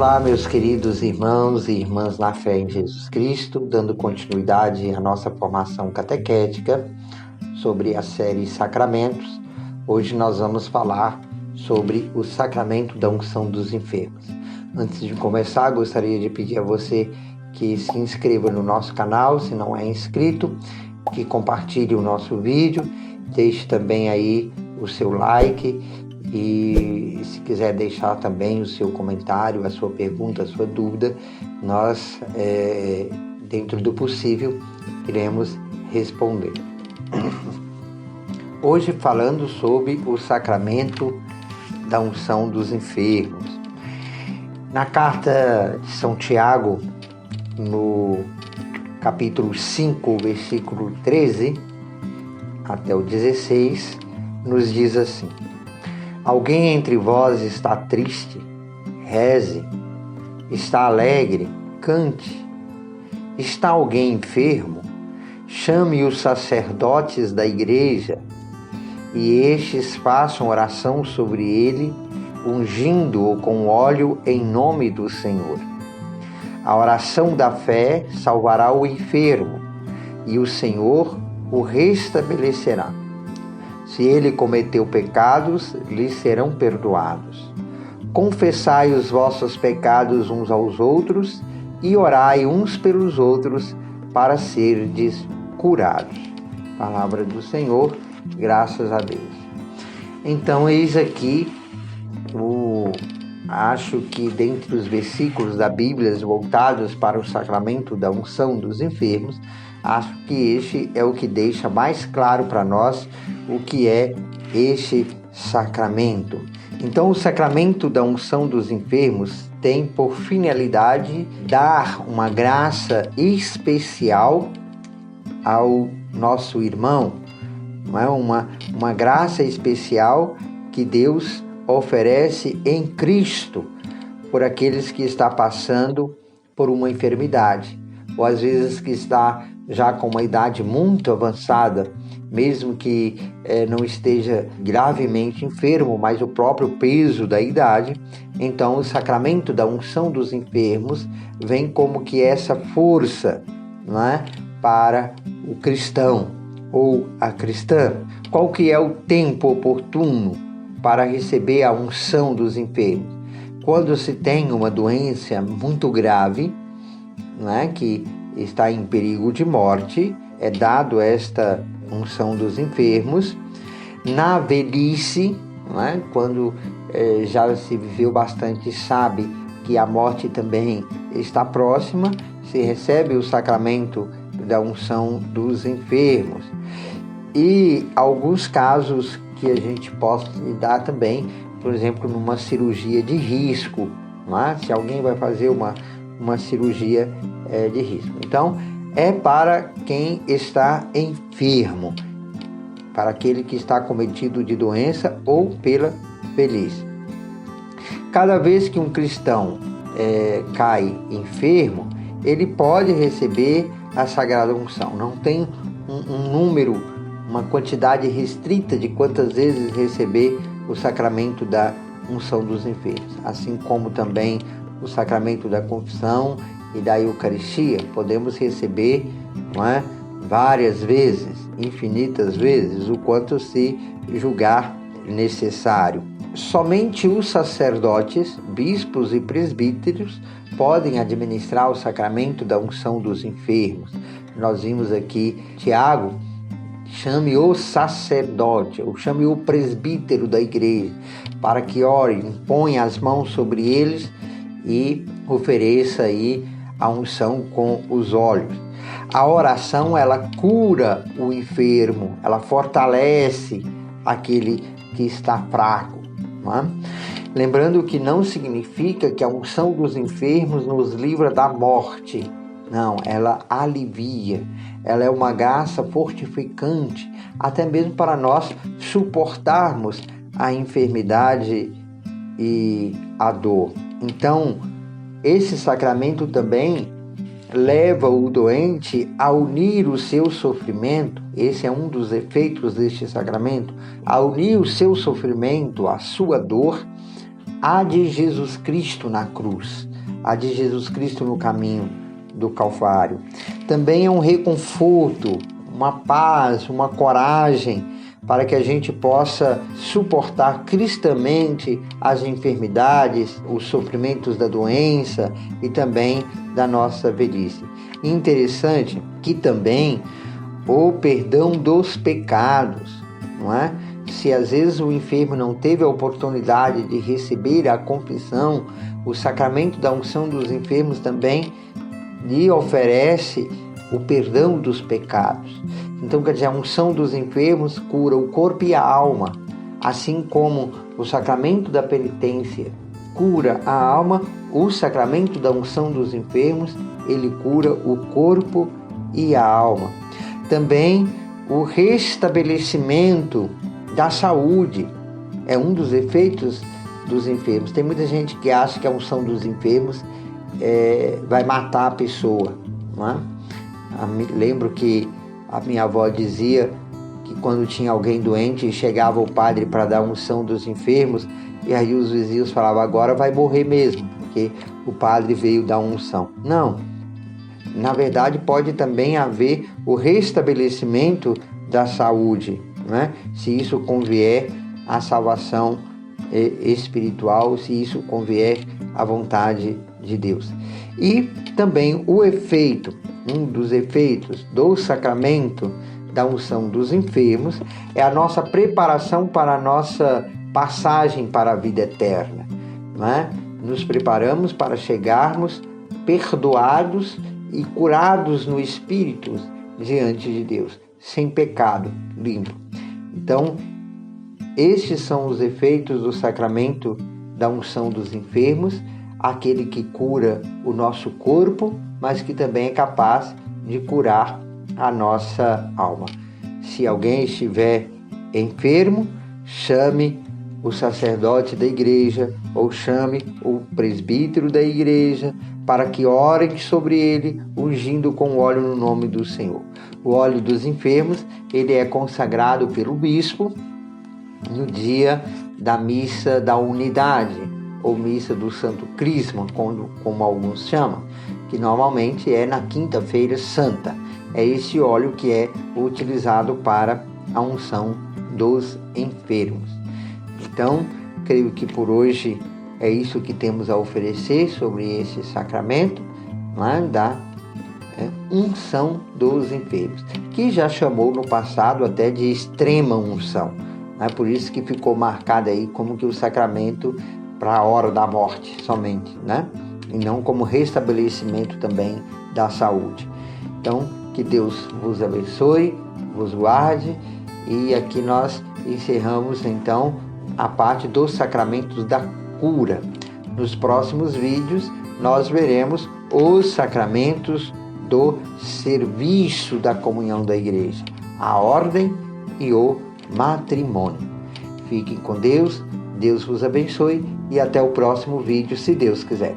Olá, meus queridos irmãos e irmãs na fé em Jesus Cristo, dando continuidade à nossa formação catequética sobre a série Sacramentos. Hoje nós vamos falar sobre o sacramento da unção dos enfermos. Antes de começar, gostaria de pedir a você que se inscreva no nosso canal, se não é inscrito, que compartilhe o nosso vídeo, deixe também aí o seu like e se quiser deixar também o seu comentário, a sua pergunta, a sua dúvida, nós, dentro do possível, iremos responder. Hoje falando sobre o sacramento da unção dos enfermos. Na carta de São Tiago, no capítulo 5, versículo 13 até o 16, nos diz assim: alguém entre vós está triste? Reze. Está alegre? Cante. Está alguém enfermo? Chame os sacerdotes da igreja e estes façam oração sobre ele, ungindo-o com óleo em nome do Senhor. A oração da fé salvará o enfermo e o Senhor o restabelecerá. Se ele cometeu pecados, lhe serão perdoados. Confessai os vossos pecados uns aos outros e orai uns pelos outros para serdes curados. Palavra do Senhor, graças a Deus. Então, eis aqui, acho que dentre os versículos da Bíblia voltados para o sacramento da unção dos enfermos, acho que este é o que deixa mais claro para nós o que é este sacramento. Então, o sacramento da unção dos enfermos tem por finalidade dar uma graça especial ao nosso irmão, não é? Uma graça especial que Deus oferece em Cristo por aqueles que estão passando por uma enfermidade, ou às vezes que está já com uma idade muito avançada, mesmo que não esteja gravemente enfermo, mas o próprio peso da idade. Então o sacramento da unção dos enfermos vem como que essa força, não é? Para o cristão ou a cristã. Qual que é o tempo oportuno para receber a unção dos enfermos? Quando se tem uma doença muito grave, não é? Que está em perigo de morte, é dado esta unção dos enfermos. Na velhice, não é? Quando já se viveu bastante, sabe que a morte também está próxima, se recebe o sacramento da unção dos enfermos. E alguns casos que a gente possa lidar também, por exemplo, numa cirurgia de risco, não é? Se alguém vai fazer uma cirurgia de risco. Então, é para quem está enfermo, para aquele que está cometido de doença ou pela velhice. Cada vez que um cristão cai enfermo, ele pode receber a Sagrada Unção. Não tem um número, uma quantidade restrita de quantas vezes receber o sacramento da unção dos enfermos. Assim como também o sacramento da confissão e da Eucaristia, podemos receber, não é? Várias vezes, infinitas vezes, o quanto se julgar necessário. Somente os sacerdotes, bispos e presbíteros podem administrar o sacramento da unção dos enfermos. Nós vimos aqui Tiago: chame o sacerdote, ou chame o presbítero da igreja, para que ore, imponha as mãos sobre eles e ofereça aí a unção com os olhos. A oração, ela cura o enfermo, ela fortalece aquele que está fraco, não é? Lembrando que não significa que a unção dos enfermos nos livra da morte. Não, ela alivia, ela é uma graça fortificante, até mesmo para nós suportarmos a enfermidade e a dor. Então, esse sacramento também leva o doente a unir o seu sofrimento, esse é um dos efeitos deste sacramento, a unir o seu sofrimento, a sua dor, à de Jesus Cristo na cruz. a de Jesus Cristo no caminho do Calvário. Também é um reconforto, uma paz, uma coragem para que a gente possa suportar cristamente as enfermidades, os sofrimentos da doença e também da nossa velhice. Interessante que também o perdão dos pecados, não é? Se às vezes o enfermo não teve a oportunidade de receber a confissão, o sacramento da unção dos enfermos também lhe oferece o perdão dos pecados. Então, quer dizer, a unção dos enfermos cura o corpo e a alma, assim como o sacramento da penitência cura a alma, o sacramento da unção dos enfermos, ele cura o corpo e a alma. Também o restabelecimento da saúde é um dos efeitos dos enfermos. Tem muita gente que acha que a unção dos enfermos vai matar a pessoa, não é? Lembro que a minha avó dizia que quando tinha alguém doente, chegava o padre para dar a unção dos enfermos, e aí os vizinhos falavam, agora vai morrer mesmo, porque o padre veio dar unção. Não, na verdade pode também haver o restabelecimento da saúde, né? Se isso convier à salvação espiritual, se isso convier à vontade de Deus. E também o efeito, um dos efeitos do sacramento da unção dos enfermos é a nossa preparação para a nossa passagem para a vida eterna, né? Nos preparamos para chegarmos perdoados e curados no Espírito diante de Deus, sem pecado, limpo. Então, estes são os efeitos do sacramento da unção dos enfermos, aquele que cura o nosso corpo, mas que também é capaz de curar a nossa alma. Se alguém estiver enfermo, chame o sacerdote da igreja ou chame o presbítero da igreja para que orem sobre ele, ungindo com óleo no nome do Senhor. O óleo dos enfermos, ele é consagrado pelo bispo no dia da missa da unidade, ou missa do Santo Crisma, como alguns chamam, que normalmente é na quinta-feira santa. É esse óleo que é utilizado para a unção dos enfermos. Então, creio que por hoje é isso que temos a oferecer sobre esse sacramento, né, da unção dos enfermos, que já chamou no passado até de extrema unção. É por isso que ficou marcado aí como que o sacramento para a hora da morte somente, né? E não como restabelecimento também da saúde. Então, que Deus vos abençoe, vos guarde, e aqui nós encerramos então a parte dos sacramentos da cura. Nos próximos vídeos nós veremos os sacramentos do serviço da comunhão da igreja, a ordem e o matrimônio. Fiquem com Deus, Deus vos abençoe e até o próximo vídeo, se Deus quiser.